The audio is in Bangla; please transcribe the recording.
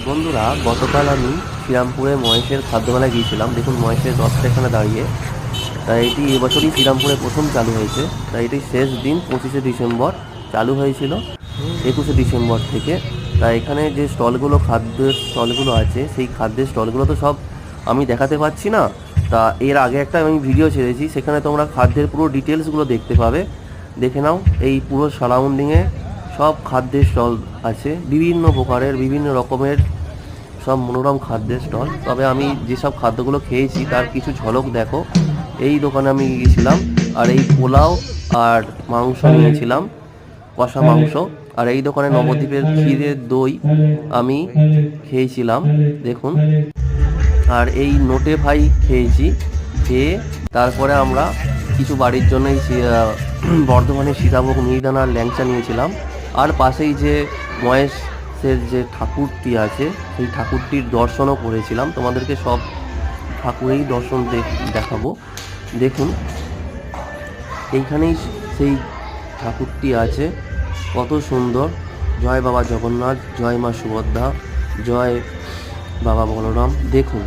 বন্ধুরা, গতকাল আমি শ্রীরামপুরে মহেশের খাদ্যমেলায় গিয়েছিলাম। দেখুন মহেশের রথটা এখানে দাঁড়িয়ে। তাই এটি এবছরই শ্রীরামপুরে প্রথম চালু হয়েছে। তাই এটি শেষ দিন 25শে ডিসেম্বর চালু হয়েছিল, 21শে ডিসেম্বর থেকে। তাই এখানে যে স্টলগুলো, খাদ্যের স্টলগুলো আছে, সেই খাদ্যের স্টলগুলো তো সব আমি দেখাতে পাচ্ছি না। তা এর আগে একটা আমি ভিডিও ছেড়েছি, সেখানে তোমরা খাদ্যের পুরো ডিটেলসগুলো দেখতে পাবে। দেখে নাও। এই পুরো সারাউন্ডিংয়ে সব খাদ্যের স্টল আছে, বিভিন্ন প্রকারের বিভিন্ন রকমের সব মনোরম খাদ্যের স্টল। তবে আমি যেসব খাদ্যগুলো খেয়েছি তার কিছু ঝলক দেখো। এই দোকানে আমি গিয়েছিলাম, আর এই পোলাও আর মাংস নিয়েছিলাম, কষা মাংস। আর এই দোকানে নবদ্বীপের ক্ষীরের দই আমি খেয়েছিলাম, দেখুন। আর এই নোটে ভাই খেয়েছি। খেয়ে তারপরে আমরা কিছু বাড়ির জন্য এই বর্ধমানের সীতাভোগ, মিহিদানার ল্যাংচা নিয়েছিলাম। আর পাশেই যে মহেশের যে ঠাকুরটি আছে, সেই ঠাকুরটির দর্শনও করেছিলাম। তোমাদেরকে সব ঠাকুরেই দর্শন দেখাবো। দেখুন, এইখানেই সেই ঠাকুরটি আছে, কত সুন্দর। জয় বাবা জগন্নাথ, জয় মা সুভদ্রা, জয় বাবা বলরাম। দেখুন।